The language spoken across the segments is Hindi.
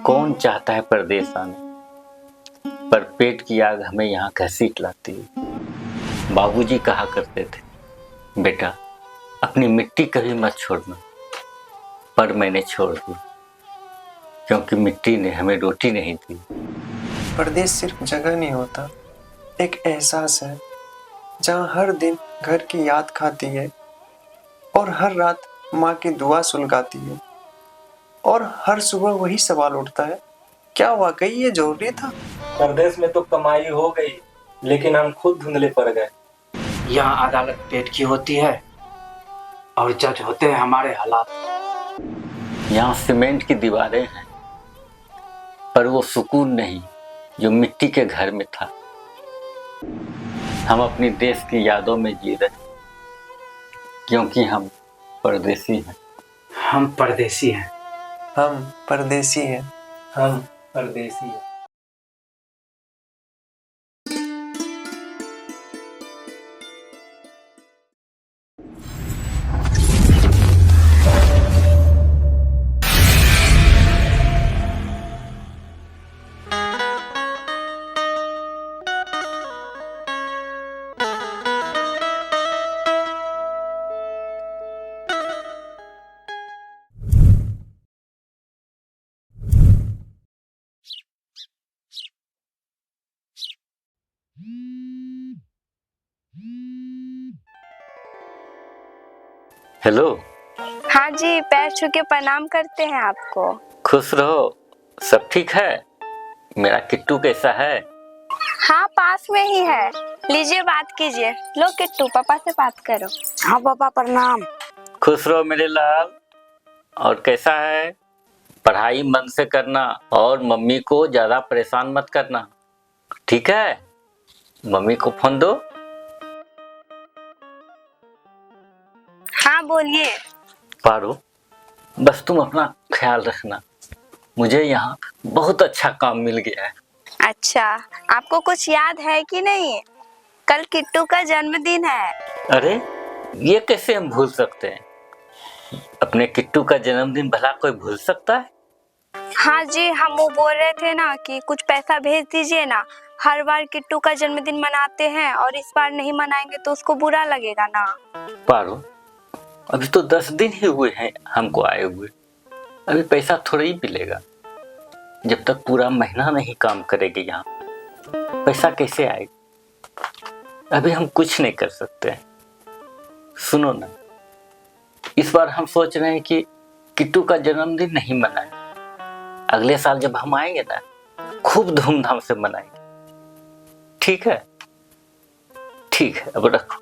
कौन चाहता है परदेस आने, पर पेट की आग हमें यहाँ घसीट लाती है। बाबूजी कहा करते थे, बेटा अपनी मिट्टी कभी मत छोड़ना, पर मैंने छोड़ दी क्योंकि मिट्टी ने हमें रोटी नहीं दी। परदेस सिर्फ जगह नहीं होता, एक एहसास है जहाँ हर दिन घर की याद खाती है और हर रात माँ की दुआ सुलगाती है और हर सुबह वही सवाल उठता है, क्या वाकई ये जरूरी था? परदेश में तो कमाई हो गई, लेकिन हम खुद धुंधले पड़ गए। यहाँ अदालत पेट की होती है और जज होते हैं हमारे हालात। यहाँ सीमेंट की दीवारें हैं, पर वो सुकून नहीं जो मिट्टी के घर में था। हम अपनी देश की यादों में जी रहे क्योंकि हम परदेसी हैं। हम परदेसी हैं। हम परदेसी हैं। हम परदेसी हैं। हेलो। हाँ जी, पैर छू के प्रणाम करते हैं आपको। खुश रहो। सब ठीक है? मेरा किट्टू कैसा है? हाँ, पास में ही है। लीजिए बात कीजिए। लो किट्टू, पापा से बात करो। हाँ पापा प्रणाम। खुश रहो मेरे लाल। और कैसा है? पढ़ाई मन से करना और मम्मी को ज्यादा परेशान मत करना, ठीक है? मम्मी को फोन दो। हाँ बोलिए। पारो, बस तुम अपना ख्याल रखना। मुझे यहाँ बहुत अच्छा काम मिल गया है। अच्छा, आपको कुछ याद है कि नहीं? कल किट्टू का जन्मदिन है। अरे ये कैसे हम भूल सकते हैं? अपने किट्टू का जन्मदिन भला कोई भूल सकता है? हाँ जी, हम वो बोल रहे थे ना कि कुछ पैसा भेज दीजिए ना। हर बार किट्टू का जन्मदिन मनाते हैं और इस बार नहीं मनाएंगे तो उसको बुरा लगेगा ना। पारो, अभी तो 10 दिन ही हुए हैं हमको आए हुए। अभी पैसा थोड़ा ही मिलेगा। जब तक पूरा महीना नहीं काम करेगी यहाँ, पैसा कैसे आएगा? अभी हम कुछ नहीं कर सकते हैं। सुनो ना, इस बार हम सोच रहे हैं कि किट्टू का जन्मदिन नहीं मनाएं। अगले साल जब हम आएंगे ना, खूब धूमधाम से मनाएंगे। ठीक है? ठीक है, अब रखो।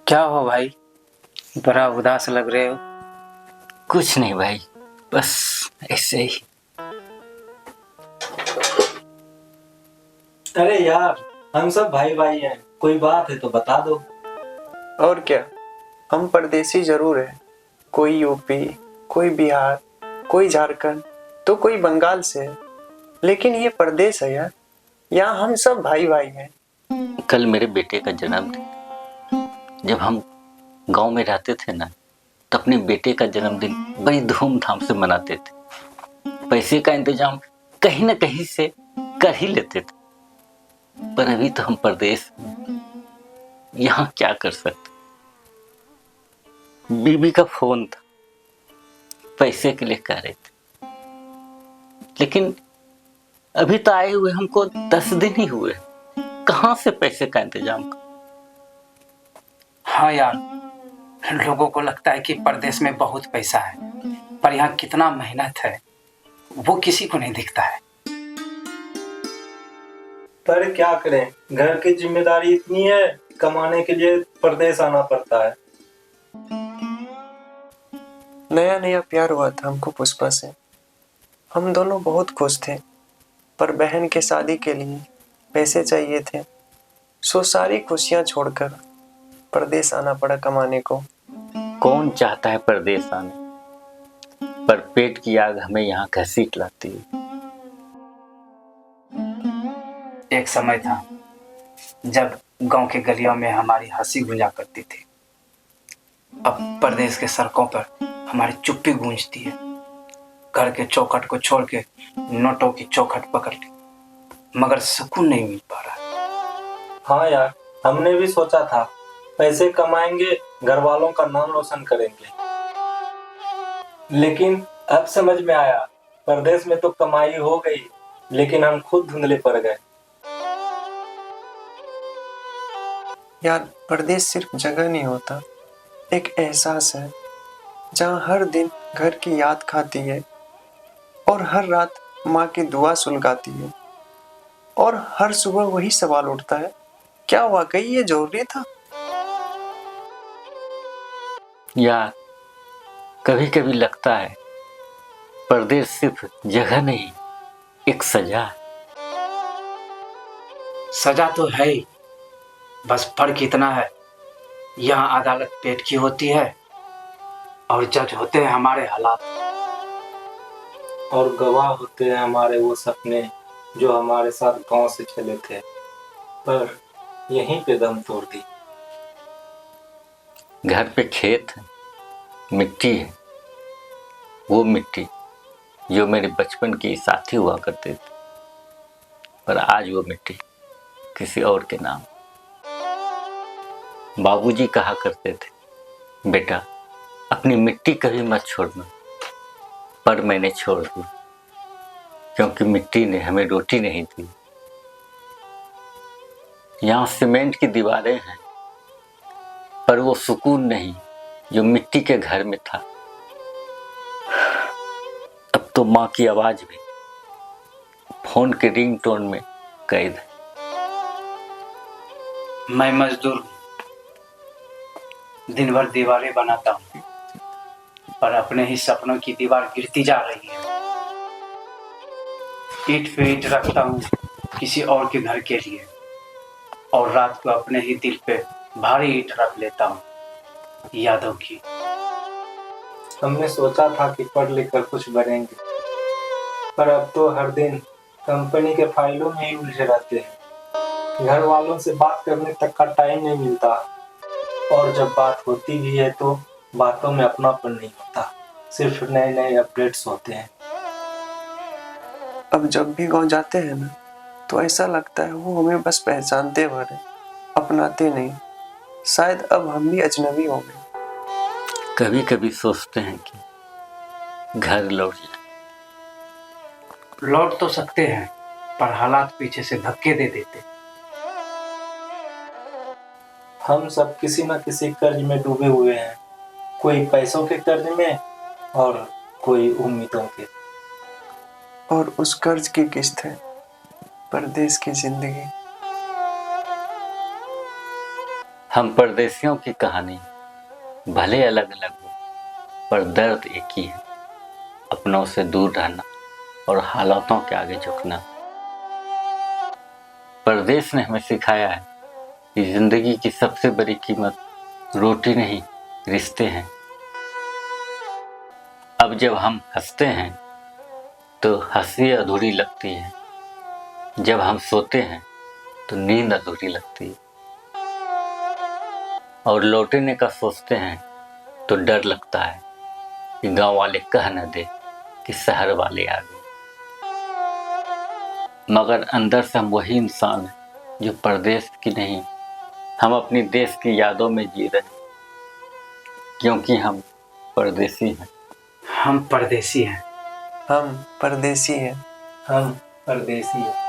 क्या हो भाई, बड़ा उदास लग रहे हो? कुछ नहीं भाई, बस ऐसे ही। अरे यार, हम सब भाई भाई हैं, कोई बात है तो बता दो। और क्या, हम परदेसी जरूर हैं। कोई यूपी, कोई बिहार, कोई झारखंड, तो कोई बंगाल से है। लेकिन ये परदेश है यार, यहाँ हम सब भाई भाई हैं। कल मेरे बेटे का जन्मदिन। जब हम गांव में रहते थे ना, तो अपने बेटे का जन्मदिन बड़ी धूमधाम से मनाते थे। पैसे का इंतजाम कहीं ना कहीं से कर ही लेते थे। पर अभी तो हम परदेश में, यहाँ क्या कर सकते? बीबी का फोन था, पैसे के लिए कह रहे थे। लेकिन अभी तो आए हुए हमको 10 दिन ही हुए, कहाँ से पैसे का इंतजाम कर? हाँ यार, लोगों को लगता है कि परदेश में बहुत पैसा है, पर यहाँ कितना मेहनत है वो किसी को नहीं दिखता है। पर क्या करें, घर की जिम्मेदारी इतनी है, कमाने के लिए परदेश आना पड़ता है। नया नया प्यार हुआ था हमको पुष्पा से। हम दोनों बहुत खुश थे, पर बहन के शादी के लिए पैसे चाहिए थे। सो सारी खुशियां छोड़कर परदेश आना पड़ा कमाने को। कौन चाहता है परदेश आने, पर पेट की आग हमें यहाँ घसीट लाती है। एक समय था जब गांव के गलियों में हमारी हंसी गूंजा करती थी। अब परदेश के सड़कों पर हमारी चुप्पी गूंजती है। घर के चौखट को छोड़ के नोटों की चौखट पकड़ ली, मगर सुकून नहीं मिल पा रहा। हाँ यार, हमने भी सोचा था पैसे कमाएंगे, घर वालों का नाम रोशन करेंगे, लेकिन अब समझ में आया परदेश में तो कमाई हो गई, लेकिन हम खुद धुंधले पड़ गए। यार, परदेश सिर्फ जगह नहीं होता, एक एहसास है जहाँ हर दिन घर की याद खाती है और हर रात माँ की दुआ सुलगाती है और हर सुबह वही सवाल उठता है, क्या वाकई ये जरूरी था? यार, कभी कभी लगता है परदेश सिर्फ जगह नहीं, एक सजा है। सजा तो है ही, बस फर्क इतना है, यहाँ अदालत पेट की होती है और जज होते हैं हमारे हालात। और गवाह होते हैं हमारे वो सपने जो हमारे साथ गांव से चले थे, पर यहीं पे दम तोड़ दी। घर पे खेत है, मिट्टी है, वो मिट्टी जो मेरे बचपन की साथी हुआ करते थे, पर आज वो मिट्टी किसी और के नाम। बाबूजी कहा करते थे, बेटा अपनी मिट्टी कभी मत छोड़ना, पर मैंने छोड़ दी क्योंकि मिट्टी ने हमें रोटी नहीं दी। यहाँ सीमेंट की दीवारें हैं, पर वो सुकून नहीं जो मिट्टी के घर में था। अब तो माँ की आवाज भी फोन के रिंगटोन में कैद है। मैं मजदूर हूँ, दिन भर दीवारें बनाता हूँ, पर अपने ही सपनों की दीवार गिरती जा रही है। ईंट पे ईंट रखता हूँ किसी और के घर के लिए, और रात को अपने ही दिल पे भारी ईंट रख लेता हूँ यादों की। हमने सोचा था कि पढ़ लिख कर कुछ बनेंगे, पर अब तो हर दिन कंपनी के फाइलों में ही उलझे रहते हैं। घर वालों से बात करने तक का टाइम नहीं मिलता, और जब बात होती भी है तो बातों में अपनापन नहीं होता, सिर्फ नए नए अपडेट्स होते हैं। अब जब भी गांव जाते हैं ना, तो ऐसा लगता है वो हमें बस पहचानते भर है, अपनाते नहीं। शायद अब हम भी अजनबी हो गए। कभी कभी सोचते हैं कि घर लौट जाए। लौट तो सकते हैं, पर हालात पीछे से धक्के दे देते। हम सब किसी न किसी कर्ज में डूबे हुए हैं, कोई पैसों के कर्ज में और कोई उम्मीदों के। और उस कर्ज की किस्त है परदेश की जिंदगी। हम परदेशियों की कहानी भले अलग अलग हो, पर दर्द एक ही है, अपनों से दूर रहना और हालातों के आगे झुकना। परदेश ने हमें सिखाया है कि जिंदगी की सबसे बड़ी कीमत रोटी नहीं, रिश्ते हैं। अब जब हम हंसते हैं तो हंसी अधूरी लगती है, जब हम सोते हैं तो नींद अधूरी लगती है, और लौटने का सोचते हैं तो डर लगता है कि गांव वाले कह न दे कि शहर वाले आ गए। मगर अंदर से हम वही इंसान हैं जो परदेश की नहीं, हम अपनी देश की यादों में जी रहे हैं, क्योंकि हम परदेसी हैं। हम परदेसी हैं। हम परदेसी हैं। हम परदेसी हैं।